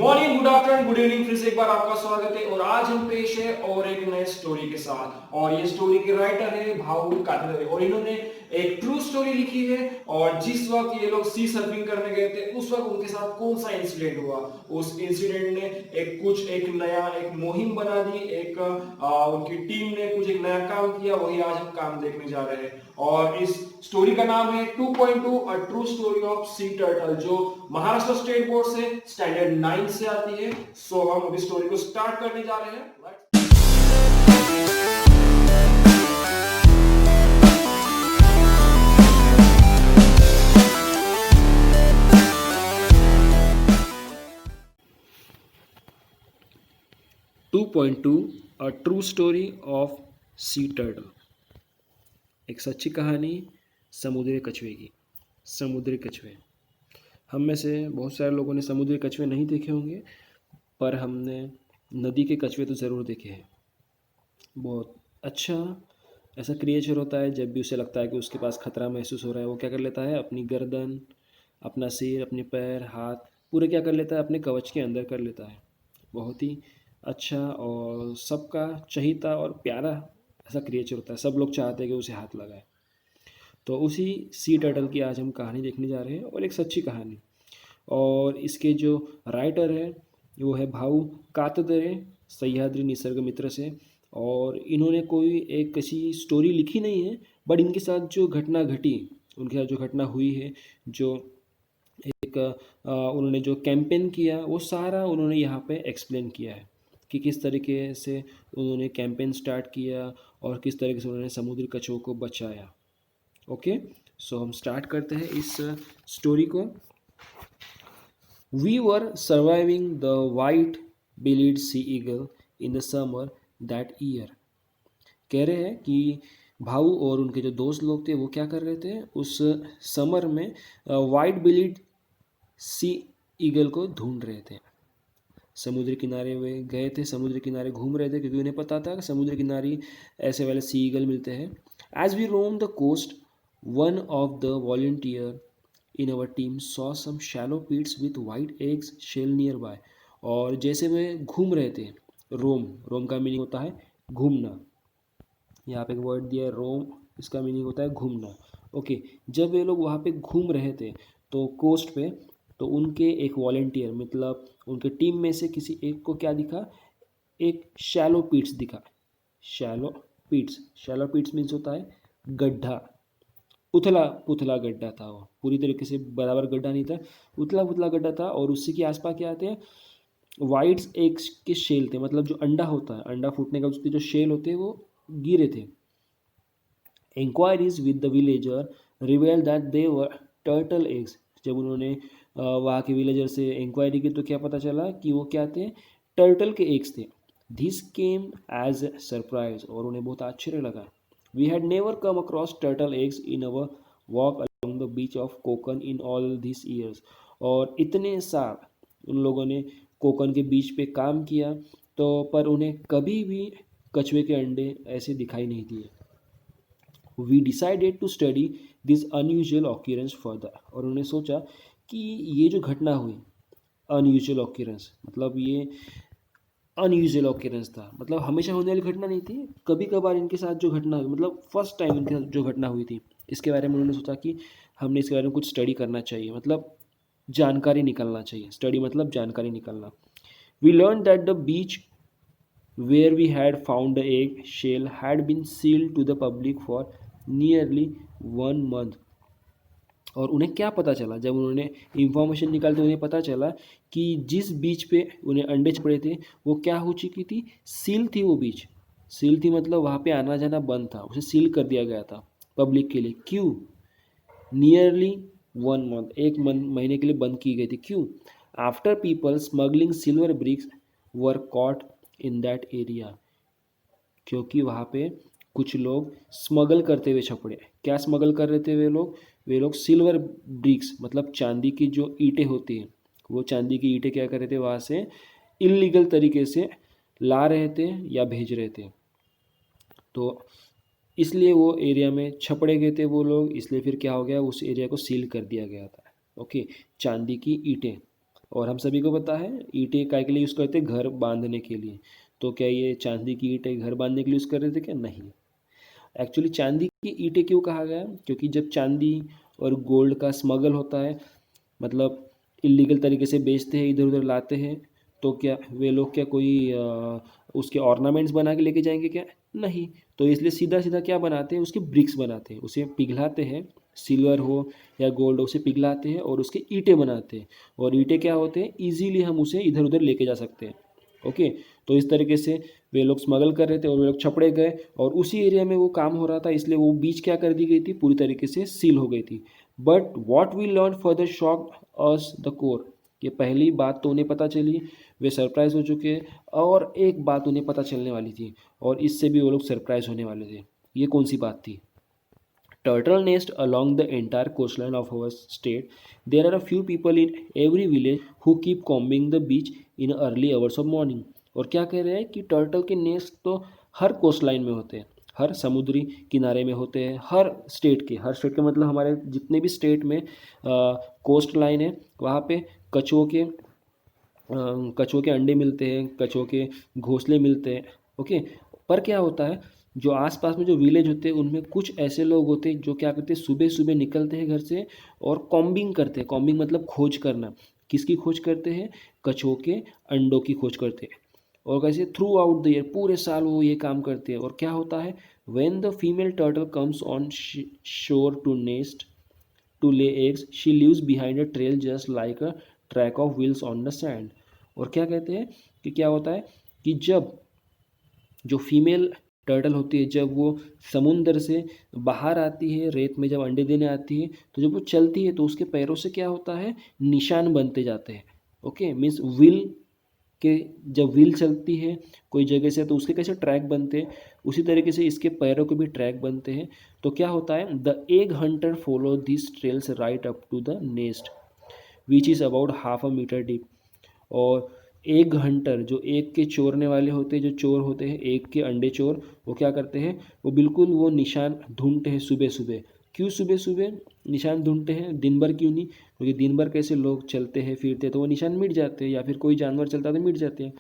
Morning, good afternoon, good evening. फिर से एक बार आपका स्वागत है और आज हम पेश है और एक नए स्टोरी के साथ। और ये स्टोरी के राइटर है भाऊ कातरे और इन्होंने एक ट्रू स्टोरी लिखी है। और जिस वक्त ये लोग सी सर्फिंग करने गए थे उस वक्त उनके साथ कौन सा इंसिडेंट हुआ, उस इंसिडेंट ने एक नया एक मुहिम बना दी, उनकी टीम ने कुछ एक नया काम किया, वही आज हम काम देखने जा रहे हैं। और इस स्टोरी का नाम है 2.2 a true story of sea turtle, जो महाराष्ट्र स्टेट बोर्ड से स्टैंडर्ड 9 से आती है। सो हम अभी स्टोरी को स्टार्ट करने जा रहे हैं। 2.2 a true story of sea turtle. एक सच्ची कहानी समुद्री कछुए की। समुद्री कछुए, हम में से बहुत सारे लोगों ने समुद्री कछुए नहीं देखे होंगे, पर हमने नदी के कछुए तो ज़रूर देखे हैं। बहुत अच्छा ऐसा क्रिएचर होता है, जब भी उसे लगता है कि उसके पास खतरा महसूस हो रहा है, वो क्या कर लेता है, अपनी गर्दन, अपना सिर, अपने पैर, हाथ पूरे क्या कर लेता है, अपने कवच के अंदर कर लेता है। बहुत ही अच्छा और सबका चहीता और प्यारा ऐसा क्रिएचर होता है। सब लोग चाहते हैं कि उसे हाथ लगाए। तो उसी सी टर्टल की आज हम कहानी देखने जा रहे हैं, और एक सच्ची कहानी। और इसके जो राइटर है वो है भाऊ कातदरे, सह्याद्री निसर्ग मित्र से। और इन्होंने कोई एक किसी स्टोरी लिखी नहीं है, बट इनके साथ जो घटना घटी, उनके साथ जो घटना हुई है, जो एक उन्होंने जो कैंपेन किया, वो सारा उन्होंने यहाँ पे एक्सप्लेन किया है कि किस तरीके से उन्होंने कैंपेन स्टार्ट किया और किस तरीके से उन्होंने समुद्री कछुओं को बचाया। ओके, सो हम स्टार्ट करते हैं इस स्टोरी को। We were surviving the white-bellied sea eagle in the summer that year। कह रहे हैं कि भाऊ और उनके जो दोस्त लोग थे वो क्या कर रहे थे, उस समर में वाइट बिलीड सी ईगल को ढूंढ रहे थे। समुद्री किनारे वे गए थे, समुद्री किनारे घूम रहे थे, क्योंकि उन्हें पता था कि समुद्री किनारे ऐसे वाले सी ईगल मिलते हैं। As we roam the coast, one of the volunteer in our team saw some shallow pits with white eggs shell nearby. और जैसे वे घूम रहे थे, रोम, रोम का मीनिंग होता है घूमना। यहाँ पे एक वर्ड दिया है रोम, इसका मीनिंग होता है घूमना। ओके, जब वे लोग वहाँ पे घूम रहे थे तो कोस्ट पे, तो उनके एक वॉलंटियर, मतलब उनके टीम में से किसी एक को क्या दिखा, एक शैलो पीट्स दिखा। Shallow Pitt's, shallow Pitt's means होता है गड्ढा, उथला पुथला गड्ढा था। वो पूरी तरीके से बराबर गड्ढा नहीं था, उथला पुथला गड्ढा था। और उसी के आसपास क्या आते हैं, वाइट्स एग्स के शेल थे, मतलब जो अंडा होता है, अंडा फूटने का उसके जो शेल होते हैं वो गिरे थे। Inquiries with the villager reveal that they were turtle eggs. जब उन्होंने वहाँ के विलेजर से इंक्वायरी की तो क्या पता चला कि वो क्या थे, टर्टल के एग्स थे। दिस केम एज सरप्राइज, और उन्हें बहुत आश्चर्य लगा। We had never come across turtle eggs in our walk along the beach of Konkan in all this years. और इतने साल उन लोगों ने कोकन के बीच पे काम किया, तो पर उन्हें कभी भी कछुए के अंडे ऐसे दिखाई नहीं दिए। We decided to study this unusual occurrence further. और उन्होंने सोचा कि ये जो घटना हुई, अनयूजुअल ऑक्यूरेंस मतलब ये अनयूजुअल ऑक्यूरेंस था, मतलब हमेशा होने वाली घटना नहीं थी, कभी कभार इनके साथ जो घटना हुई, मतलब फर्स्ट टाइम इनके साथ जो घटना हुई थी, इसके बारे में उन्होंने सोचा कि हमने इसके बारे में कुछ स्टडी करना चाहिए, मतलब जानकारी निकलना चाहिए। स्टडी मतलब जानकारी निकलना। We learn that the beach where we had found the egg shell had been sealed to the public for nearly 1 month। और उन्हें क्या पता चला, जब उन्होंने इंफॉर्मेशन निकाली तो उन्हें पता चला कि जिस बीच पे उन्हें अंडे पड़े थे वो क्या हो चुकी थी, सील थी वो बीच। सील थी मतलब वहाँ पे आना जाना बंद था, उसे सील कर दिया गया था पब्लिक के लिए। क्यों? नियरली 1 मंथ, एक महीने के लिए बंद की गई थी। क्यों? After people smuggling silver bricks were caught in that area. क्योंकि वहाँ पे कुछ लोग स्मगल करते हुए छपड़े। क्या स्मगल कर रहे थे वे लोग सिल्वर ब्रिक्स, मतलब चांदी की जो ईंटें होती हैं, वो चांदी की ईंटें क्या कर रहे थे, वहाँ से इलीगल तरीके से ला रहे थे या भेज रहे थे। तो इसलिए वो एरिया में छपड़े गए थे वो लोग, इसलिए फिर क्या हो गया, उस एरिया को सील कर दिया गया था। ओके, चांदी की ईंटें। और हम सभी को पता है ईंटें काय के लिए यूज़ करते हैं, घर बांधने के लिए। तो क्या ये चांदी की ईंटें घर बांधने के लिए यूज़ कर रहे थे क्या? नहीं। एक्चुअली चांदी की ईंटें क्यों कहा गया? क्योंकि जब चांदी और गोल्ड का स्मगल होता है, मतलब इलीगल तरीके से बेचते हैं, इधर उधर लाते हैं, तो क्या वे लोग क्या कोई उसके ऑर्नामेंट्स बना के लेके जाएंगे क्या? नहीं। तो इसलिए सीधा सीधा क्या बनाते हैं, उसके ब्रिक्स बनाते हैं, उसे पिघलाते हैं, सिल्वर हो या गोल्ड हो, उसे पिघलाते हैं और उसके ईंटें बनाते हैं। और ईंटें क्या होते हैं, ईजीली हम उसे इधर उधर लेके जा सकते हैं। ओके। तो इस तरीके से वे लोग स्मगल कर रहे थे और वे लोग छपड़े गए, और उसी एरिया में वो काम हो रहा था, इसलिए वो बीच क्या कर दी गई थी, पूरी तरीके से सील हो गई थी। But what we learn further shock us the core. ये पहली बात तो उन्हें पता चली, वे सरप्राइज हो चुके, और एक बात उन्हें पता चलने वाली थी, और इससे भी वो लोग सरप्राइज होने वाले थे। ये कौन सी बात थी? Turtle nest along the entire coastline of our state. There are a few people in every village who keep combing the beach in early hours of morning. और क्या कह रहे हैं कि टर्टल के नेस्ट तो हर कोस्ट लाइन में होते हैं, हर समुद्री किनारे में होते हैं, हर स्टेट के मतलब हमारे जितने भी स्टेट में कोस्ट लाइन है, वहाँ पे कछुओं के कछुओं के अंडे मिलते हैं, कछुओं के घोंसले मिलते हैं। ओके। पर क्या होता है, जो आसपास में जो विलेज होते हैं उनमें कुछ ऐसे लोग होते हैं जो क्या करते हैं, सुबह सुबह निकलते हैं घर से और कॉम्बिंग करते हैं। कॉम्बिंग मतलब खोज करना। किसकी खोज करते हैं? कछुओं के अंडों की खोज करते हैं। और कैसे? थ्रू आउट द ईयर, पूरे साल वो ये काम करते हैं। और क्या होता है, when the female turtle comes on shore to nest to lay eggs, she leaves behind a trail just like a track of wheels on the sand. और क्या कहते हैं कि क्या होता है कि जब जो फीमेल टर्टल होती है, जब वो समुंदर से बाहर आती है, रेत में जब अंडे देने आती है, तो जब वो चलती है तो उसके पैरों से क्या होता है, निशान बनते जाते हैं। ओके। मीन्स व्हील के, जब व्हील चलती है कोई जगह से तो उसके कैसे ट्रैक बनते हैं, उसी तरीके से इसके पैरों के भी ट्रैक बनते हैं। तो क्या होता है, the egg hunter follow this trails right up to the nest which is about half a metre deep. और एग हंटर, जो एग के चोरने वाले होते हैं, जो चोर होते हैं एग के अंडे चोर, वो क्या करते हैं, वो बिल्कुल वो निशान ढूंढते हैं सुबह सुबह। क्यों सुबह सुबह निशान ढूंढते हैं, दिन भर क्यों नहीं? क्योंकि दिन भर कैसे लोग चलते हैं फिरते हैं तो वो निशान मिट जाते हैं, या फिर कोई जानवर चलता है तो मिट जाते हैं।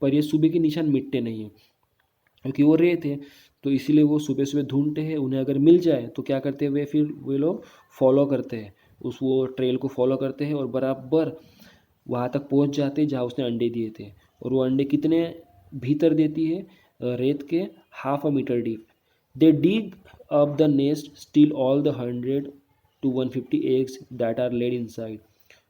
पर ये सुबह के निशान मिटते नहीं हैं, क्योंकि वो रेत है। तो इसीलिए वो सुबह सुबह ढूंढते हैं, उन्हें अगर मिल जाए तो क्या करते हैं, वे लोग फॉलो करते हैं, उस वो ट्रेल को फॉलो करते हैं और बराबर वहाँ तक पहुँच जाते हैं जहाँ उसने अंडे दिए थे। और वो अंडे कितने भीतर देती है, रेत के half a metre deep. They dig up the nest steal all the 100 to 150 eggs that are laid inside.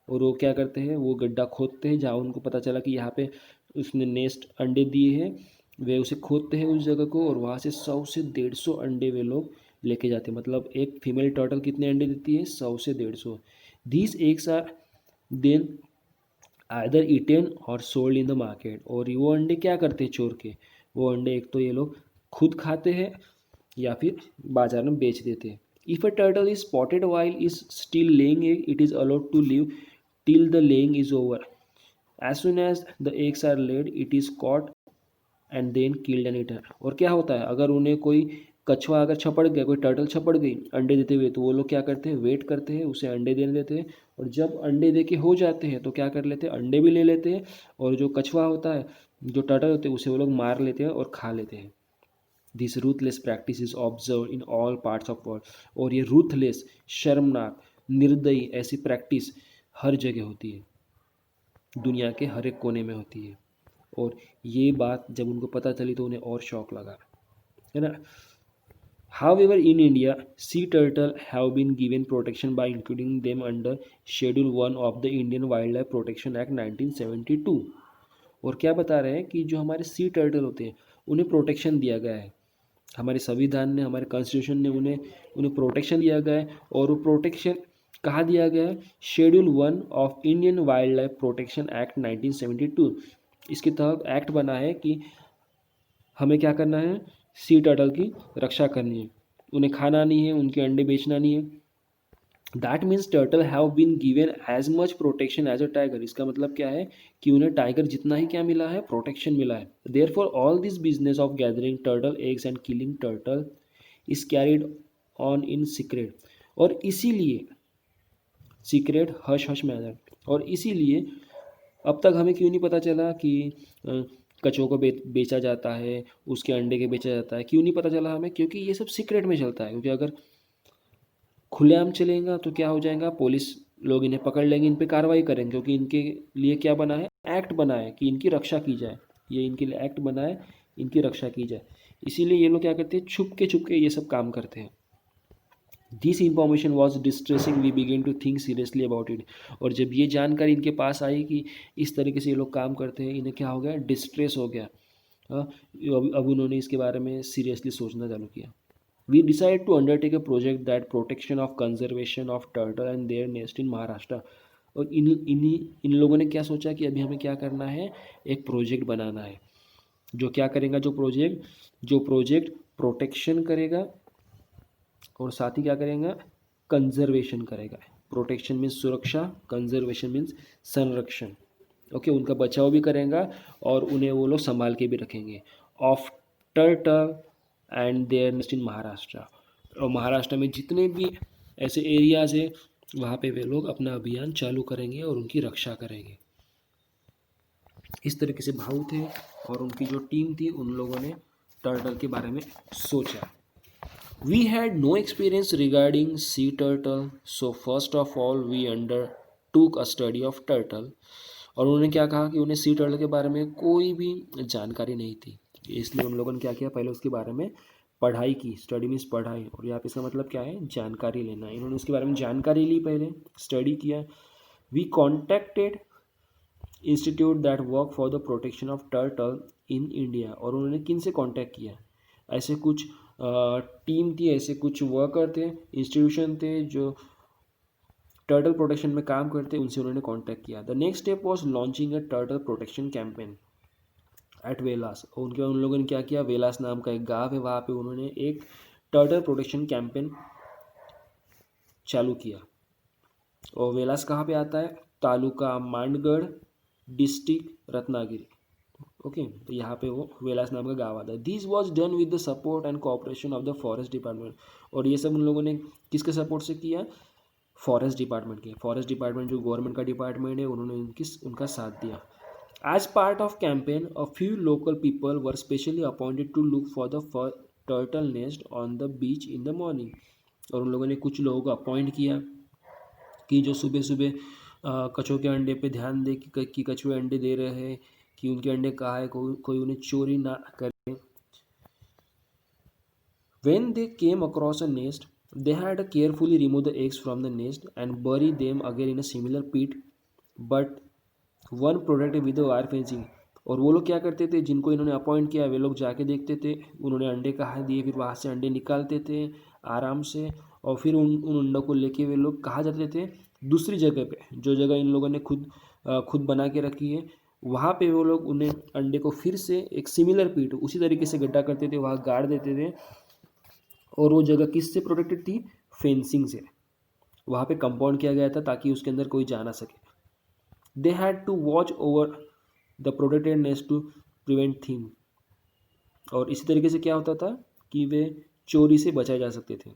और वो क्या करते हैं, वो गड्ढा खोदते हैं जहाँ उनको पता चला कि यहाँ पे उसने नेस्ट अंडे दिए हैं, वे उसे खोदते हैं उस जगह को, और वहाँ से 100 से 150 अंडे वे लोग लेके जाते हैं। मतलब एक फीमेल टर्टल कितने अंडे देती है, 100 से 150। These eggs are then either eaten or sold in the market. और वो अंडे क्या करते हैं चोर के, वो अंडे एक तो ये लोग खुद खाते हैं या फिर बाजार में बेच देते हैं। If a turtle is spotted while is still laying egg, it is allowed to live till the laying is over. As soon as the eggs are laid it is caught and then killed and eaten. और क्या होता है, अगर उन्हें कोई कछुआ अगर छपड़ गया, कोई टर्टल छपड़ गई अंडे देते हुए, तो वो लोग क्या करते हैं, वेट करते हैं, उसे अंडे देने देते हैं। और जब अंडे दे के हो जाते हैं तो क्या कर लेते हैं, अंडे भी ले लेते हैं, और जो कछुआ होता है, जो टर्टल होते हैं, उसे वो लोग मार लेते हैं और खा लेते हैं। This ruthless practice is observe in all parts of world. और ये रूथलेस, शर्मनाक, निर्दयी ऐसी प्रैक्टिस हर जगह होती है, दुनिया के हर एक कोने में होती है। और ये बात जब उनको पता चली तो उन्हें और शौक लगा, है ना। However, in India, sea turtle have been given protection by including them under Schedule 1 of the Indian Wildlife Protection Act 1972। और क्या बता रहे हैं कि जो हमारे सी टर्टल होते हैं उन्हें प्रोटेक्शन दिया गया है, हमारे संविधान ने, हमारे कॉन्स्टिट्यूशन ने उन्हें प्रोटेक्शन दिया गया है। और वो प्रोटेक्शन कहाँ दिया गया है, schedule 1 of Indian wild life protection act 1972। इसके तहत एक्ट बना है कि हमें क्या करना है, सी टर्टल की रक्षा करनी है, उन्हें खाना नहीं है, उनके अंडे बेचना नहीं है। That means turtle have been given as much protection as a tiger. इसका मतलब क्या है कि उन्हें टाइगर जितना ही क्या मिला है, प्रोटेक्शन मिला है। Therefore all this business of gathering turtle eggs and killing turtle is carried on in secret. और इसीलिए सीक्रेट हश हश मैनर, और इसीलिए अब तक हमें क्यों नहीं पता चला कि कछुओं को बेचा जाता है, उसके अंडे के बेचा जाता है, क्यों नहीं पता चला हमें? क्योंकि ये सब सीक्रेट में चलता है। क्योंकि अगर खुलेआम चलेगा तो क्या हो जाएगा, पुलिस लोग इन्हें पकड़ लेंगे, इन पे कार्रवाई करेंगे। क्योंकि इनके लिए क्या बना है, एक्ट बना है कि इनकी रक्षा की जाए। ये इनके लिए एक्ट बना है, इनकी रक्षा की जाए। इसीलिए ये लोग क्या करते हैं, छुप के ये सब काम करते हैं। This information was distressing, we began to think seriously about it. और जब ये जानकारी इनके पास आई कि इस तरीके से ये लोग काम करते हैं, इन्हें क्या हो गया, डिस्ट्रेस हो गया। हाँ, अब उन्होंने इसके बारे में सीरियसली सोचना चालू किया। We decided to undertake a project that protection of conservation of turtle and their nest in Maharashtra. और इन लोगों ने क्या सोचा कि अभी हमें क्या करना है, एक प्रोजेक्ट बनाना है जो क्या करेगा, जो प्रोजेक्ट प्रोटेक्शन करेगा और साथ ही क्या करेगा, कंजर्वेशन करेगा। प्रोटेक्शन मीन्स सुरक्षा, कंजर्वेशन मीन्स संरक्षण। ओके, उनका बचाव भी करेगा और उन्हें वो लोग संभाल के भी रखेंगे। Of turtle and there nest इन महाराष्ट्र। और महाराष्ट्र में जितने भी ऐसे एरियाज है वहाँ पे वे लोग अपना अभियान चालू करेंगे और उनकी रक्षा करेंगे। इस तरीके से भाऊ थे और उनकी जो टीम थी, उन लोगों ने टर्टल के बारे में सोचा। We had no experience regarding sea turtle, so first of all we undertook a study of turtle। और उन्होंने क्या कहा कि उन्हें सी टर्टल के बारे में कोई भी जानकारी नहीं थी, इसलिए उन लोगों ने क्या किया, पहले उसके बारे में पढ़ाई की। स्टडी मीन्स पढ़ाई, और यहाँ पे इसका मतलब क्या है, जानकारी लेना। इन्होंने उसके बारे में जानकारी ली, पहले स्टडी किया। We contacted institute that work for the protection of turtle in India. और उन्होंने किन से कॉन्टैक्ट किया, ऐसे कुछ टीम थी, ऐसे कुछ वर्कर थे, इंस्टीट्यूशन थे जो टर्टल प्रोटेक्शन में काम करते, उनसे उन्होंने कॉन्टैक्ट किया। The next step was launching a turtle protection campaign at Velas. और उनके बाद उन लोगों ने क्या किया, वेलास नाम का एक गाँव है, वहाँ पे उन्होंने एक टर्टल प्रोटेक्शन कैंपेन चालू किया। और वेलास कहाँ पे आता है, तालुका मांडगढ़, डिस्ट्रिक्ट रत्नागिरी। ओके, तो यहाँ पे वो वेलास नाम का गाँव आता है। This was done with the support and cooperation of the forest department. और ये सब उन लोगों ने किसके सपोर्ट से किया, फॉरेस्ट डिपार्टमेंट के। फॉरेस्ट डिपार्टमेंट जो गवर्नमेंट का डिपार्टमेंट है, उन्होंने उनका साथ दिया। As part of campaign a few local people were specially appointed to look for the turtle nest on the beach in the morning. और उन लोगों ने कुछ लोगों को अपॉइंट किया कि जो सुबह सुबह कछुओं के अंडे पे ध्यान दे कि कछुए अंडे दे रहे हैं, कि उनके अंडे कहाँ है, कोई उन्हें चोरी ना करे। When they came across a nest, they had to carefully remove the eggs from the nest and bury them again in a similar pit, but one protected with a wire fencing। और वो लोग क्या करते थे, जिनको इन्होंने appoint किया, वे लोग जाके देखते थे, उन्होंने अंडे कहाँ दिए, फिर वहाँ से अंडे निकालते थे आराम से। और फिर उन अंडों को लेके वे लोग कहाँ जाते थे, दूसरी जगह पे, जो जगह इन लोगों ने खुद बना के रखी है, वहाँ पे वो लोग उन्हें अंडे को फिर से एक सिमिलर पीट, उसी तरीके से गड्ढा करते थे, वहाँ गाड़ देते थे। और वो जगह किससे प्रोटेक्टेड थी, फेंसिंग से। वहाँ पे कंपाउंड किया गया था ताकि उसके अंदर कोई जा ना सके। They had to watch over the protected nest to prevent them. और इसी तरीके से क्या होता था कि वे चोरी से बचाए जा सकते थे।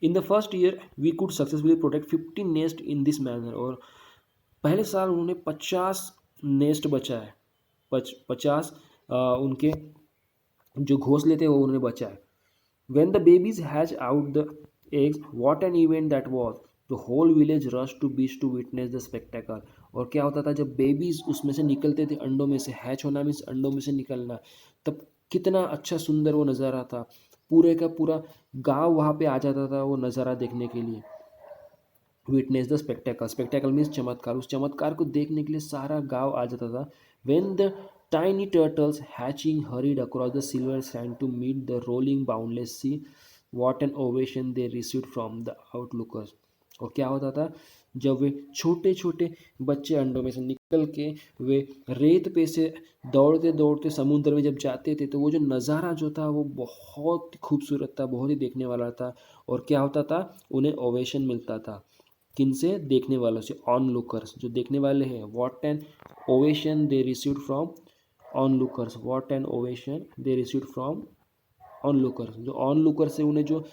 In the first year we could successfully protect 50 nest in this manner. और पहले साल उन्होंने 50 नेस्ट बचाए, 50 उनके जो घोंसले थे वो उन्होंने बचाए। When the babies hatch out the eggs, what an event that was! The whole village rushed to beach to witness the spectacle। और क्या होता था, जब बेबीज उसमें से निकलते थे, अंडों में से, हैच होना मीन्स अंडों में से निकलना, तब कितना अच्छा सुंदर वो नज़ारा था। पूरे का पूरा गांव वहाँ पे आ जाता था वो नज़ारा देखने के लिए। Witness the spectacle, spectacle means चमत्कार, उस चमत्कार को देखने के लिए सारा गांव आ जाता था। When the tiny turtles hatching hurried across the silver sand to meet the rolling boundless sea, what an ovation they received from the outlookers। और क्या होता था, जब वे छोटे छोटे बच्चे अंडों में से निकल के वे रेत पे से दौड़ते दौड़ते समुद्र में जब जाते थे, तो वो जो नज़ारा जो था वो बहुत खूबसूरत था, बहुत ही देखने वाला था। और क्या होता था, उन्हें ओवेशन मिलता था, किन से, देखने वालों से, ऑन लुकर्स, जो देखने वाले हैं। What an ovation they received from on lookers, what an ovation they received from on lookers. जो ऑन लुकर से उन्हें जो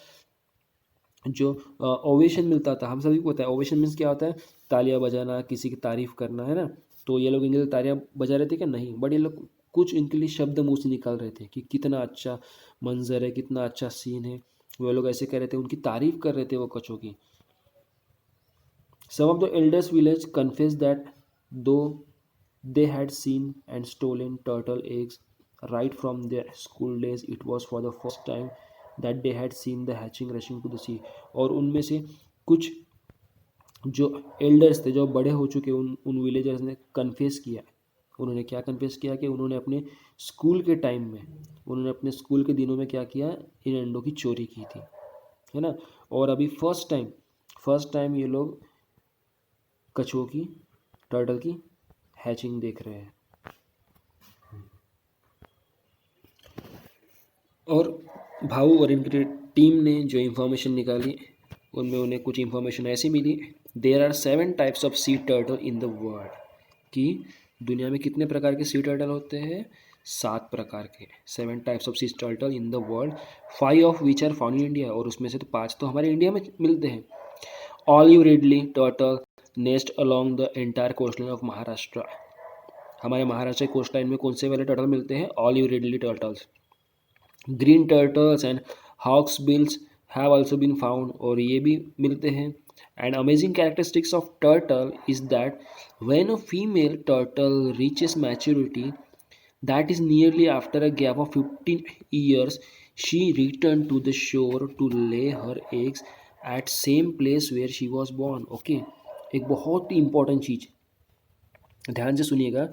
जो ओवेशन मिलता था, हम सभी को पता है ओवेशन मीन्स क्या होता है, तालियां बजाना, किसी की तारीफ करना, है ना। तो ये लोग इनके लिए तालियां बजा रहे थे क्या? नहीं, बट ये लोग कुछ इनके लिए शब्द मुंह से निकाल रहे थे कि कितना अच्छा मंजर है, कितना अच्छा सीन है। वो लोग ऐसे कह रहे थे, उनकी तारीफ कर रहे थे वो कछुओं की। Some of the elders village confessed that though they had seen and stolen turtle eggs right from their school days, it was for the first time that they had seen the hatching rushing to the sea. और उनमें से कुछ जो elders थे, जो बड़े हो चुके, उन विलेजर्स ने कन्फेस किया। उन्होंने क्या कन्फेस किया कि उन्होंने अपने स्कूल के टाइम में, उन्होंने अपने स्कूल के दिनों में क्या किया, इन अंडों की चोरी की थी, है ना। और अभी फर्स्ट टाइम ये लोग कछुओं की, टर्टल की हैचिंग देख रहे हैं। और भाऊ और इनकी टीम ने जो इन्फॉर्मेशन निकाली, उनमें उन्हें कुछ इन्फॉर्मेशन ऐसी मिली, there are 7 types of sea turtle in the world, कि दुनिया में कितने प्रकार के सी टर्टल होते हैं? 7 प्रकार के, 7 types of sea turtle in the world, 5 of which are found in India, और उसमें से तो 5 तो हमारे इंडिया में मिलते हैं। Olive ridley turtle nest along the entire coastline of Maharashtra, हमारे महाराष्ट्र के कोस्ट लाइन में कौन से वाले टर्टल मिलते हैं? Olive ridley turtles. Green turtles and hawksbills have also been found, और ये भी मिलते हैं। And amazing characteristics of turtle is that when a female turtle reaches maturity, that is nearly after a gap of 15 years, she returned to the shore to lay her eggs at same place where she was born. Okay, एक बहुत ही important चीज़, ध्यान से सुनिएगा।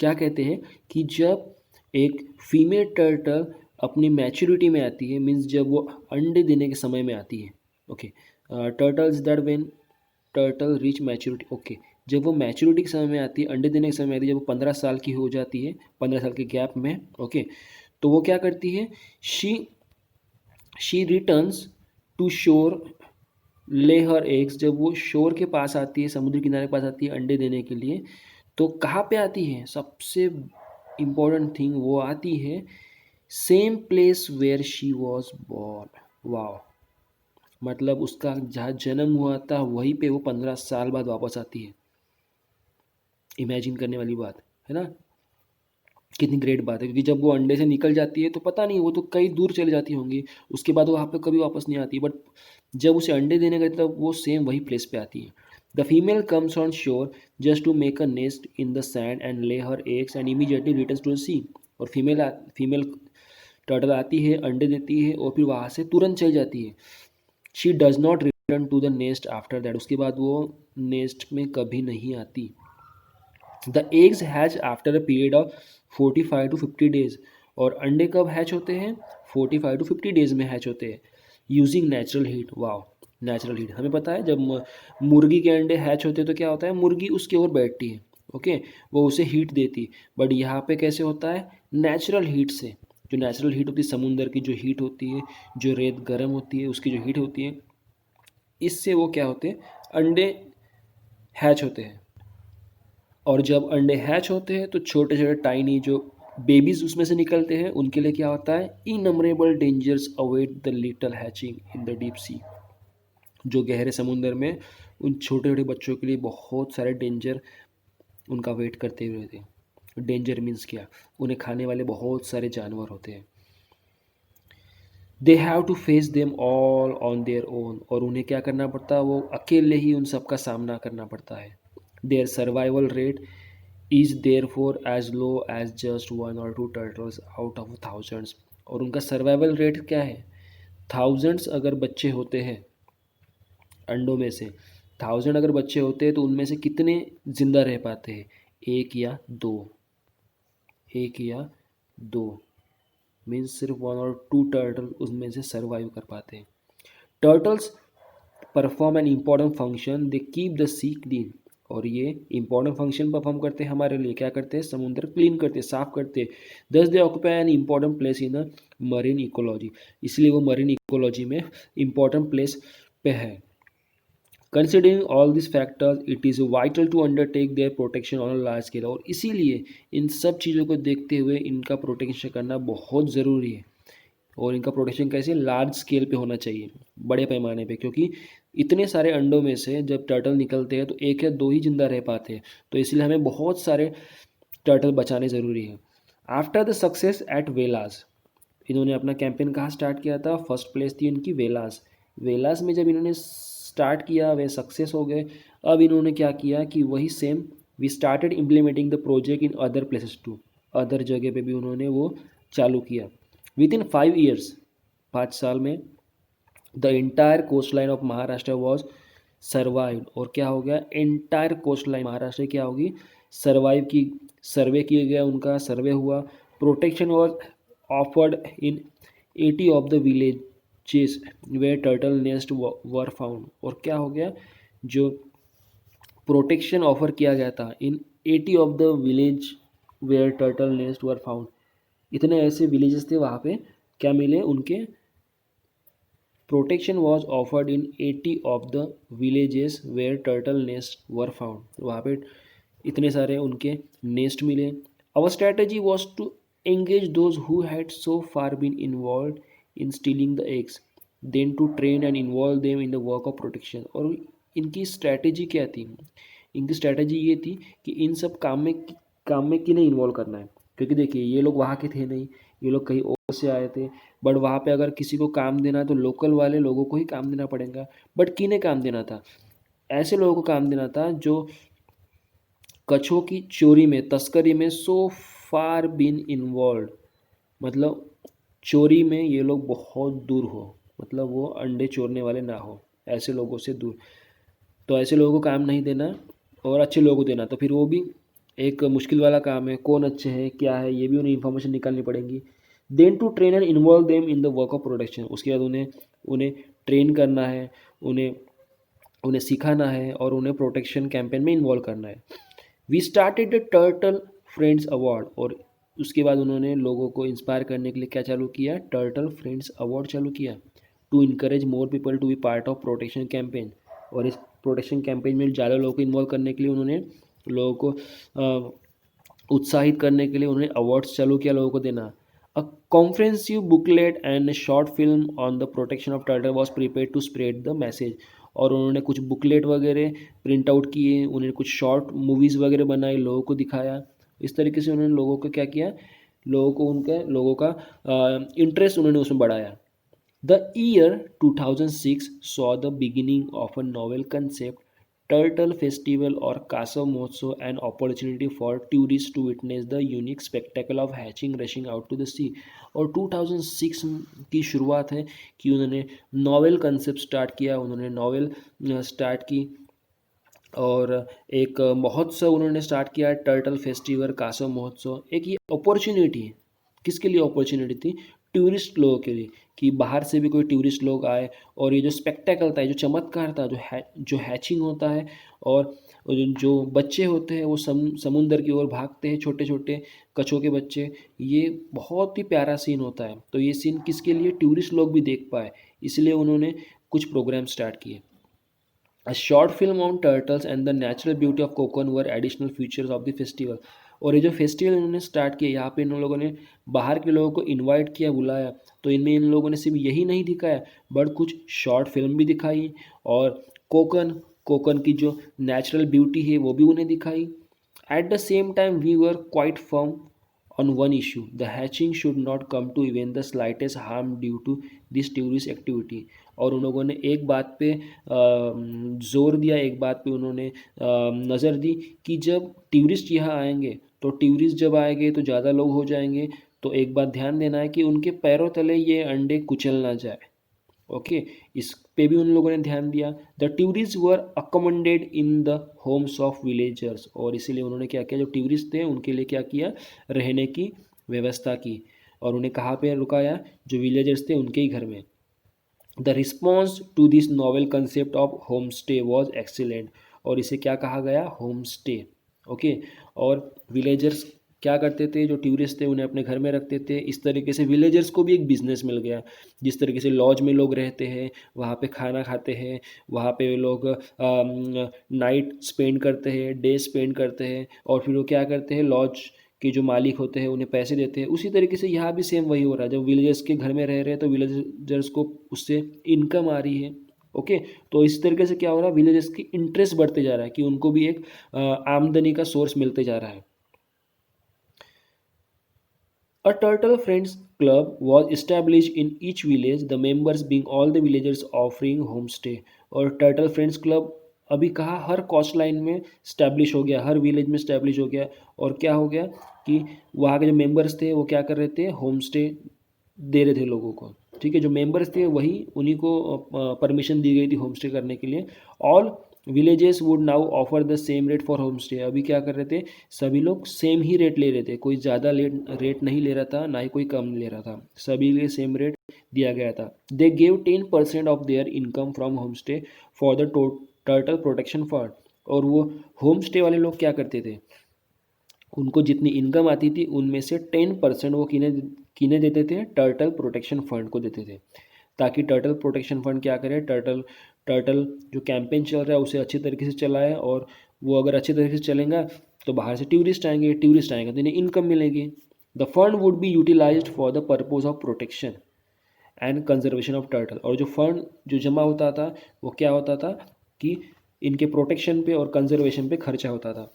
क्या कहते हैं कि जब एक फीमेल टर्टल अपनी मैच्योरिटी में आती है, मीन्स जब वो अंडे देने के समय में आती है। Okay, turtles that when turtle reach maturity, okay, जब वो मैच्योरिटी के समय में आती है, अंडे देने के समय में आती है, जब वो 15 साल की हो जाती है, 15 साल के गैप में, ओके, तो वो क्या करती है, शी रिटर्न्स टू शोर ले हर एग्स, जब वो शोर के पास आती है, समुद्र किनारे के पास आती है अंडे देने के लिए, तो कहाँ पे आती है? सबसे इम्पोर्टेंट थिंग, वो आती है same place where she was born. वाह, मतलब उसका जहाँ जन्म हुआ था वहीं पे वो 15 साल बाद वापस आती है। इमेजिन करने वाली बात है ना, कितनी ग्रेट बात है। क्योंकि जब वो अंडे से निकल जाती है तो पता नहीं, वो तो कई दूर चले जाती होंगी, उसके बाद वो वहाँ पे कभी वापस नहीं आती, बट जब उसे अंडे देने गए तब वो सेम वही प्लेस पे आती है। The female comes on shore just to make a nest in the sand and lay her eggs and immediately returns to the sea. और फीमेल टर्टल आती है, अंडे देती है और फिर वहाँ से तुरंत चल जाती है। She does not return to the nest after that, उसके बाद वो नेस्ट में कभी नहीं आती। The eggs hatch after a period of 45 to 50 days, और अंडे कब हैच होते हैं? 45 to 50 डेज में हैच होते हैं, using natural heat. Wow, natural heat हमें पता है, जब मुर्गी के अंडे हैच होते हैं तो क्या होता है, मुर्गी उसके ऊपर बैठती है, ओके, वो उसे हीट देती। बट यहाँ पे कैसे होता है? नेचुरल हीट से। जो नेचुरल हीट होती है, समुंदर की जो हीट होती है, जो रेत गर्म होती है उसकी जो हीट होती है, इससे वो क्या होते हैं, अंडे हैच होते हैं। और जब अंडे हैच होते हैं तो छोटे छोटे टाइनी जो बेबीज उसमें से निकलते हैं, उनके लिए क्या होता है, innumerable dangers await the little hatching in the deep sea. जो गहरे समुंदर में उन छोटे छोटे बच्चों के लिए बहुत सारे डेंजर उनका वेट करते हुए थे। डेंजर मीन्स क्या, उन्हें खाने वाले बहुत सारे जानवर होते हैं। They have to face them all on their own, और उन्हें क्या करना पड़ता है, वो अकेले ही उन सब का सामना करना पड़ता है। Their survival rate is therefore फॉर एज लो एज जस्ट 1 or 2 turtles out of thousands, और उनका सर्वाइवल रेट क्या है, थाउजेंड्स अगर बच्चे होते हैं अंडों में से, 1000 अगर बच्चे होते हैं तो उनमें से कितने जिंदा रह पाते हैं, एक या दो, एक या दो, मीन्स सिर्फ 1 or 2 टर्टल उसमें से सर्वाइव कर पाते हैं। Turtles perform an important function, they keep the sea clean, और ये इंपॉर्टेंट फंक्शन परफॉर्म करते हैं हमारे लिए। क्या करते हैं, समुद्र क्लीन करते हैं, साफ करते हैं। Thus they occupy an important place in a marine ecology, इसलिए वो मरीन इकोलॉजी में इम्पॉर्टेंट प्लेस पे है। Considering all this factors it is vital to undertake their protection on a large scale, और इसीलिए इन सब चीज़ों को देखते हुए इनका प्रोटेक्शन करना बहुत ज़रूरी है। और इनका प्रोटेक्शन कैसे, लार्ज स्केल पे होना चाहिए, बड़े पैमाने पे, क्योंकि इतने सारे अंडों में से जब टर्टल निकलते हैं तो एक या दो ही जिंदा रह पाते हैं, तो इसलिए हमें बहुत सारे टर्टल बचाने ज़रूरी है। आफ्टर द सक्सेस एट वेलास, इन्होंने अपना कैंपेन कहाँ स्टार्ट किया था, फर्स्ट प्लेस थी इनकी वेलास। वेलास में जब इन्होंने स्टार्ट किया, वे सक्सेस हो गए। अब इन्होंने क्या किया कि वही same we started implementing the project in other places too, other जगह पे भी उन्होंने वो चालू किया। विद इन 5 ईयर्स, 5 साल में, the entire coastline of Maharashtra was survive, और क्या हो गया, एंटायर कोस्ट लाइन महाराष्ट्र क्या होगी, सर्वाइव की, सर्वे किया गया, उनका सर्वे हुआ। Protection was offered in 80 of the villages where turtle nest were found, और क्या हो गया, जो प्रोटेक्शन ऑफर किया गया था in 80 of the village where turtle nest were found, इतने ऐसे विलेजेस थे वहाँ पे क्या मिले उनके, protection was offered in 80 of the villages where turtle nest were found, वहाँ पे इतने सारे उनके नेस्ट मिले। Our strategy was to engage those who had so far been involve in stealing the eggs, then to train and involve them in the work of protection. और इनकी strategy क्या थी, इनकी स्ट्रैटेजी ये थी कि इन सब काम में किन्हें इन्वॉल्व करना है, क्योंकि देखिए ये लोग वहाँ के थे नहीं, ये लोग कहीं और से आए थे, बट वहाँ पे अगर किसी को काम देना है तो लोकल वाले लोगों को ही काम देना पड़ेगा। बट किन्हें काम देना था, ऐसे लोगों को काम देना था जो कछुओं की चोरी में, तस्करी में सो फार बीन इन्वॉल्व, मतलब चोरी में ये लोग बहुत दूर हो, मतलब वो अंडे चोरने वाले ना हो, ऐसे लोगों से दूर। तो ऐसे लोगों को काम नहीं देना और अच्छे लोगों को देना, तो फिर वो भी एक मुश्किल वाला काम है, कौन अच्छे हैं क्या है ये भी उन्हें इन्फॉर्मेशन निकालनी पड़ेगी। Then to train and involve them in the work of production, उसके बाद उन्हें उन्हें ट्रेन करना है, उन्हें उन्हें सिखाना है और उन्हें प्रोटेक्शन कैंपेन में इन्वॉल्व करना है। We started the turtle friends award, और उसके बाद उन्होंने लोगों को इंस्पायर करने के लिए क्या चालू किया, टर्टल फ्रेंड्स अवार्ड चालू किया, to encourage more people to be part of protection campaign. और इस प्रोटेक्शन कैंपेन में ज़्यादा लोगों को इन्वॉल्व करने के लिए उन्होंने लोगों को उत्साहित करने के लिए उन्होंने अवार्ड्स चालू किया लोगों को देना। A comprehensive booklet and short film on the protection of turtle was prepare to spread the message, और उन्होंने कुछ बुकलेट वगैरह प्रिंट आउट किए, उन्होंने कुछ शॉर्ट मूवीज़ वगैरह बनाई, लोगों को दिखाया। इस तरीके से उन्होंने लोगों को क्या किया, लोगों का इंटरेस्ट उन्होंने उसमें बढ़ाया। The year 2006 saw the beginning of a novel concept, Turtle Festival or Kasa Mahotsav, an opportunity for tourists to witness the unique spectacle of hatching rushing out to the sea। और 2006 की शुरुआत है कि उन्होंने novel concept start किया, उन्होंने novel start की और एक महोत्सव उन्होंने स्टार्ट किया, टर्टल फेस्टिवल, कासव महोत्सव। एक ये अपॉर्चुनिटी है, किसके लिए अपॉर्चुनिटी थी, टूरिस्ट लोगों के लिए, कि बाहर से भी कोई टूरिस्ट लोग आए और ये जो स्पेक्टेकल था, जो चमत्कार था, जो हैचिंग होता है और जो बच्चे होते हैं वो समुंदर की ओर भागते हैं, छोटे छोटे कछुओं के बच्चे, ये बहुत ही प्यारा सीन होता है। तो ये सीन किसके लिए, टूरिस्ट लोग भी देख पाए, इसलिए उन्होंने कुछ प्रोग्राम स्टार्ट किए। A short film on turtles and the natural beauty of Konkan were additional features of the festival। और ये जो फेस्टिवल इन्होंने स्टार्ट किया, यहाँ पे इन लोगों ने बाहर के लोगों को इनवाइट किया, बुलाया, तो इनमें इन लोगों ने सिर्फ यही नहीं दिखाया बट कुछ शॉर्ट फिल्म भी दिखाई, और कोकन की जो नेचुरल ब्यूटी है वो भी उन्हें दिखाई। At the same time we were quite firm on one issue, the hatching should not come to even the slightest harm due to this tourist activity। और उन लोगों ने एक बात पे जोर दिया, एक बात पे उन्होंने नज़र दी कि जब टूरिस्ट यहाँ आएंगे, तो टूरिस्ट जब आएंगे तो ज़्यादा लोग हो जाएंगे, तो एक बात ध्यान देना है कि उनके पैरों तले ये अंडे कुचल ना जाए। ओके, इस पे भी उन लोगों ने ध्यान दिया। The tourist were accommodated in the homes of villagers, और इसीलिए उन्होंने क्या किया, जो टूरिस्ट थे उनके लिए क्या किया, रहने की व्यवस्था की, और उन्हें कहाँ पे रुकाया, जो विलेजर्स थे उनके ही घर में। The response to this novel concept of home stay was excellent, और इसे क्या कहा गया, होम स्टे। ओके, और विलेजर्स क्या करते थे, जो टूरिस्ट थे उन्हें अपने घर में रखते थे। इस तरीके से विलेजर्स को भी एक बिजनेस मिल गया, जिस तरीके से लॉज में लोग रहते हैं, वहाँ पे खाना खाते हैं, वहाँ पे लोग नाइट स्पेंड करते हैं, डे स्पेंड करते हैं, और फिर वो क्या करते हैं, लॉज के जो मालिक होते हैं उन्हें पैसे देते हैं, उसी तरीके से यहाँ भी सेम वही हो रहा है। जब विलेजर्स के घर में रह रहे हैं तो विलेजर्स को उससे इनकम आ रही है। ओके, तो इस तरीके से क्या हो रहा है, विलेजर्स की इंटरेस्ट बढ़ते जा रहा है कि उनको भी एक आमदनी का सोर्स मिलते जा रहा है। A Turtle Friends Club was established in each village, the members being all the villagers offering homestay। और टर्टल फ्रेंड्स क्लब अभी कहा हर कोस्ट लाइन में स्टैब्लिश हो गया, हर विलेज में स्टैब्लिश हो गया। और क्या हो गया कि वहाँ के जो मेंबर्स थे वो क्या कर रहे थे, होम स्टे दे रहे थे लोगों को। ठीक है, जो मेंबर्स थे वही, उन्हीं को परमिशन दी गई थी होम स्टे करने के लिए। All villages would now offer the same rate for home stay. अभी क्या कर रहे थे, सभी लोग सेम ही रेट ले रहे थे, कोई ज़्यादा रेट नहीं ले रहा था, ना ही कोई कम ले रहा था, सभी लिए सेम रेट दिया गया था। They gave 10% of their income from home stay for the turtle protection fund. और वो होम स्टे वाले लोग क्या करते थे, उनको जितनी इनकम आती थी उनमें से 10% वो किने देते थे, टर्टल प्रोटेक्शन फंड को देते थे, ताकि टर्टल प्रोटेक्शन फंड क्या करे, टर्टल टर्टल जो कैंपेन चल रहा है उसे अच्छी तरीके से चलाए। और वो अगर अच्छी तरीके से चलेगा तो बाहर से टूरिस्ट आएंगे तो इन्हें इनकम मिलेगी। The fund would be utilised for the purpose of protection and conservation of turtle. और जो फंड जो जमा होता था वो क्या होता था कि इनके प्रोटेक्शन पे और कंजर्वेशन पे खर्चा होता था।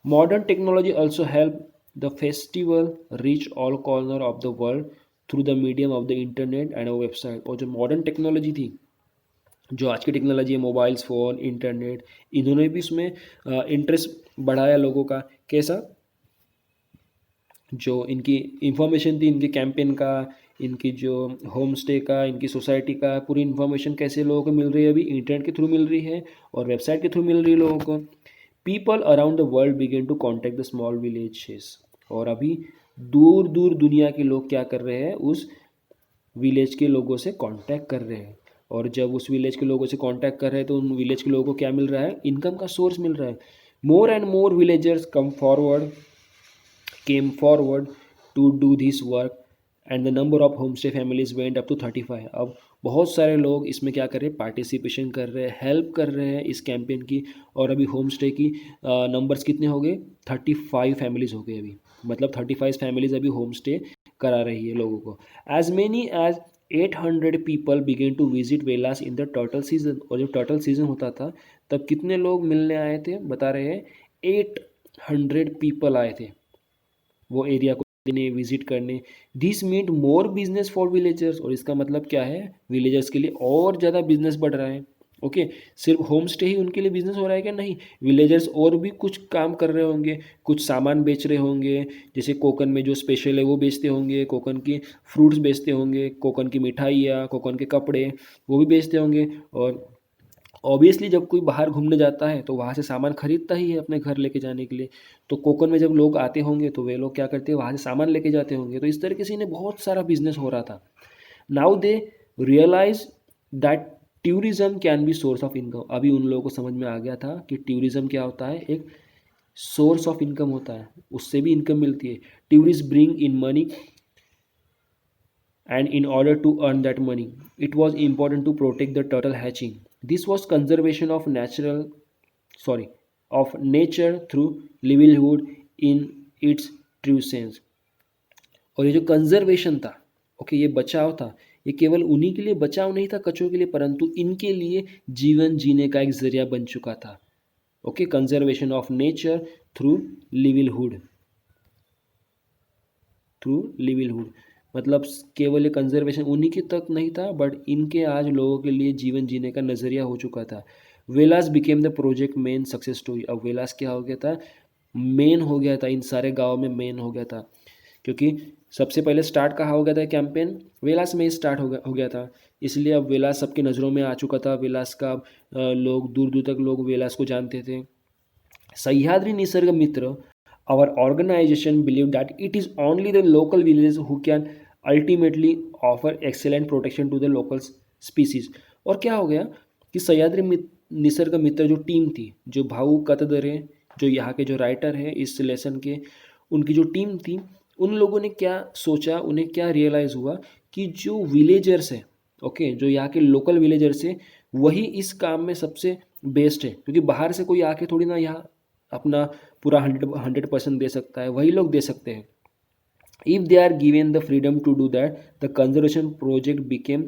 Modern technology also help the festival reach all corner of the world through the medium of the internet and website. और जो मॉडर्न टेक्नोलॉजी थी, जो आज की टेक्नोलॉजी है, मोबाइल्स फ़ोन इंटरनेट, इन्होंने भी इसमें इंटरेस्ट बढ़ाया लोगों का। कैसा, जो इनकी इंफॉर्मेशन थी, इनके कैंपेन का, इनकी जो होम स्टे का, इनकी सोसाइटी का पूरी इन्फॉर्मेशन कैसे लोगों को मिल रही है, अभी इंटरनेट के थ्रू मिल रही है और वेबसाइट के थ्रू मिल रही है लोगों को। People around the world begin to contact the small villages. और अभी दूर दूर दुनिया के लोग क्या कर रहे हैं, उस विलेज के लोगों से कांटेक्ट कर रहे हैं। और जब उस विलेज के लोगों से कांटेक्ट कर रहे हैं तो उन विलेज के लोगों को क्या मिल रहा है, इनकम का सोर्स मिल रहा है। More and more villagers came forward to do this work and the number of home stay families went up to 35। अब बहुत सारे लोग इसमें क्या कर रहे हैं, पार्टिसिपेशन कर रहे हैं, हेल्प कर रहे हैं इस कैंपेन की। और अभी होम स्टे की नंबर्स कितने हो गए, 35 फैमिलीज हो गए अभी, मतलब 35 फैमिलीज अभी होम स्टे करा रही है लोगों को। As many as 800 people began to visit Velas in the turtle season. और जब टर्टल सीजन होता था तब कितने लोग मिलने आए थे, बता रहे हैं 800 पीपल आए थे वो एरिया को देने, विजिट करने। This meant more business for villagers. और इसका मतलब क्या है, विलेजर्स के लिए और ज़्यादा बिजनेस बढ़ रहा है। ओके, सिर्फ होम स्टे ही उनके लिए बिजनेस हो रहा है क्या, नहीं, विलेजर्स और भी कुछ काम कर रहे होंगे, कुछ सामान बेच रहे होंगे, जैसे कोकन में जो स्पेशल है वो बेचते होंगे, कोकन की फ्रूट्स बेचते होंगे, कोकन की मिठाइयाँ, कोकन के कपड़े वो भी बेचते होंगे। और ऑब्वियसली जब कोई बाहर घूमने जाता है तो वहाँ से सामान खरीदता ही है अपने घर लेके जाने के लिए। तो कोकन में जब लोग आते होंगे तो वे लोग क्या करते हैं, वहाँ से सामान लेके जाते होंगे। तो इस तरीके से इन्हें बहुत सारा बिजनेस हो रहा था। Now they realise that tourism can be source of income. अभी उन लोगों को समझ में आ गया था कि टूरिज्म क्या होता है, एक सोर्स ऑफ इनकम होता है, उससे भी इनकम मिलती है। Tourist bring in money and in order to earn that money it was important to protect the turtle hatching. This was conservation of nature through livelihood in its true sense। और ये जो conservation था, okay, ये बचाव था, ये केवल उन्हीं के लिए बचाव नहीं था, कचों के लिए, परंतु इनके लिए जीवन जीने का एक जरिया बन चुका था। Okay, conservation of nature through livelihood मतलब केवल ये कंजर्वेशन उन्हीं के तक नहीं था, बट इनके आज लोगों के लिए जीवन जीने का नज़रिया हो चुका था। Velas became the project main success story. अब वेलास क्या हो गया था, मेन हो गया था, इन सारे गाँव में मेन हो गया था, क्योंकि सबसे पहले स्टार्ट कहाँ हो गया था कैंपेन, वेलास में ही स्टार्ट हो गया था। इसलिए अब वेलास सबकी नज़रों में आ चुका था। वेलास का लोग दूर दूर तक लोग वेलास को जानते थे। सह्याद्री निसर्ग मित्र, our organization believe that it is only the local villages who can ultimately offer excellent protection to the local species। और क्या हो गया कि सह्याद्री निसर्ग मित्र जो टीम थी, जो भाऊ कतदरे, जो यहाँ के जो राइटर हैं इस लेसन के, उनकी जो टीम थी, उन लोगों ने क्या सोचा, उन्हें क्या रियलाइज़ हुआ कि जो विलेजर्स हैं, ओके, जो यहाँ के लोकल विलेजर्स हैं, वही इस काम में सबसे बेस्ट है। क्योंकि बाहर से कोई आके थोड़ी ना यहाँ अपना पूरा 100% दे सकता है, वही लोग दे सकते हैं। If they are given the freedom to do that, the conservation project became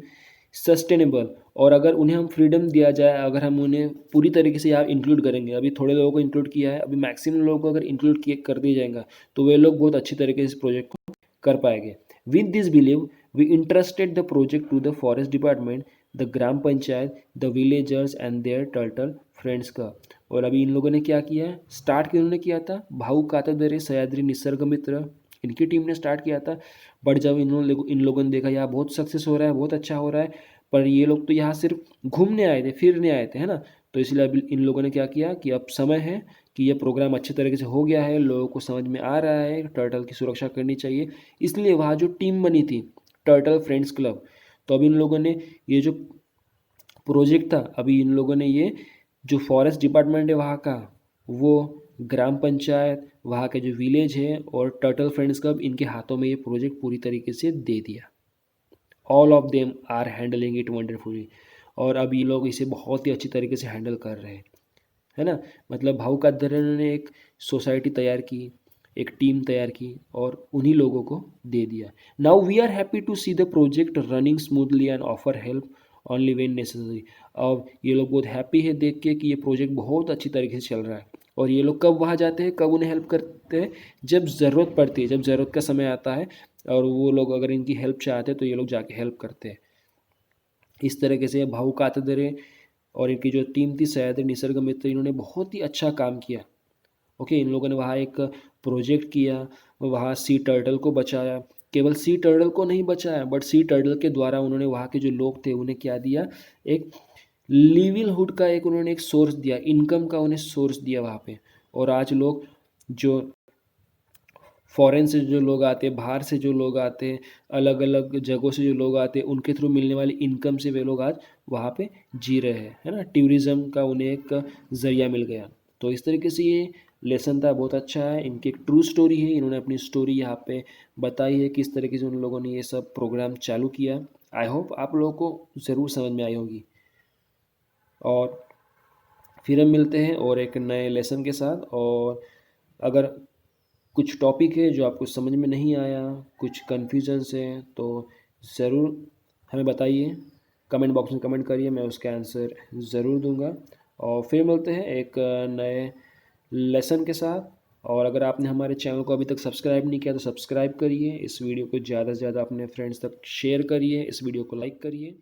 sustainable. और अगर उन्हें हम फ्रीडम दिया जाए, अगर हम उन्हें पूरी तरीके से यहाँ इंक्लूड करेंगे, अभी थोड़े लोगों को इंक्लूड किया है, अभी मैक्सिमम लोगों को अगर इंक्लूड किए कर दिया जाएगा तो वे लोग बहुत अच्छी तरीके से इस प्रोजेक्ट को कर पाएंगे। With this believe we interested the project to the forest department, the gram panchayat, the villagers and their turtle friends का। और अभी इन लोगों ने क्या किया है, स्टार्ट किन्होंने किया था, भाऊ कातदरे सह्याद्री निसर्ग मित्र, इनकी टीम ने स्टार्ट किया था। बट जब इन लोगों ने देखा यहाँ बहुत सक्सेस हो रहा है, बहुत अच्छा हो रहा है, पर ये लोग तो यहाँ सिर्फ घूमने आए थे, फिरने आए थे, है ना। तो इसलिए अभी इन लोगों ने क्या किया कि अब समय है कि यह प्रोग्राम अच्छे तरीके से हो गया है, लोगों को समझ में आ रहा है टर्टल की सुरक्षा करनी चाहिए, इसलिए वहाँ जो टीम बनी थी टर्टल फ्रेंड्स क्लब, तो अब इन लोगों ने ये जो प्रोजेक्ट था, अभी इन लोगों ने ये जो फॉरेस्ट डिपार्टमेंट है वहाँ का, वो ग्राम पंचायत, वहाँ के जो विलेज है और टर्टल फ्रेंड्स क्लब, इनके हाथों में ये प्रोजेक्ट पूरी तरीके से दे दिया। All of them are handling it wonderfully. और अब ये लोग इसे बहुत ही अच्छी तरीके से हैंडल कर रहे हैं, है ना। मतलब भाऊ कातदरे ने एक सोसाइटी तैयार की, एक टीम तैयार की और उन्हीं लोगों को दे दिया। Now we are happy to see the project running smoothly and offer help only when necessary. अब ये लोग बहुत हैप्पी है देख के कि ये प्रोजेक्ट बहुत अच्छी तरीके से चल रहा है। और ये लोग कब वहाँ जाते हैं, कब उन्हें हेल्प करते हैं, जब ज़रूरत पड़ती है, जब ज़रूरत का समय आता है और वो लोग अगर इनकी हेल्प चाहते हैं तो ये लोग जाके हेल्प करते हैं। इस तरीके से भाऊ कातदरे और इनकी जो टीम थी सह्याद्री निसर्ग मित्र, इन्होंने बहुत ही अच्छा काम किया। ओके, इन लोगों ने वहाँ एक प्रोजेक्ट किया, वहाँ सी टर्टल को बचाया, केवल सी टर्टल को नहीं बचाया बट सी टर्टल के द्वारा उन्होंने वहाँ के जो लोग थे उन्हें क्या दिया, एक लिवलीहुड का एक उन्होंने एक सोर्स दिया, इनकम का उन्हें सोर्स दिया वहाँ पे। और आज लोग जो फॉरेन से जो लोग आते हैं, बाहर से जो लोग आते हैं, अलग अलग जगहों से जो लोग आते हैं, उनके थ्रू मिलने वाली इनकम से वे लोग आज वहाँ पे जी रहे हैं, है ना। टूरिज़्म का उन्हें एक ज़रिया मिल गया। तो इस तरीके से ये लेसन था, बहुत अच्छा है, इनकी एक ट्रू स्टोरी है, इन्होंने अपनी स्टोरी यहाँ पे बताई है किस तरीके से उन लोगों ने ये सब प्रोग्राम चालू किया। आई होप आप लोगों को ज़रूर समझ में आई होगी। और फिर हम मिलते हैं और एक नए लेसन के साथ। और अगर कुछ टॉपिक है जो आपको समझ में नहीं आया, कुछ कन्फ्यूजन्स हैं, तो ज़रूर हमें बताइए, कमेंट बॉक्स में कमेंट करिए, मैं उसका आंसर ज़रूर दूंगा। और फिर मिलते हैं एक नए लेसन के साथ। और अगर आपने हमारे चैनल को अभी तक सब्सक्राइब नहीं किया तो सब्सक्राइब करिए, इस वीडियो को ज़्यादा से ज़्यादा अपने फ्रेंड्स तक शेयर करिए, इस वीडियो को लाइक करिए।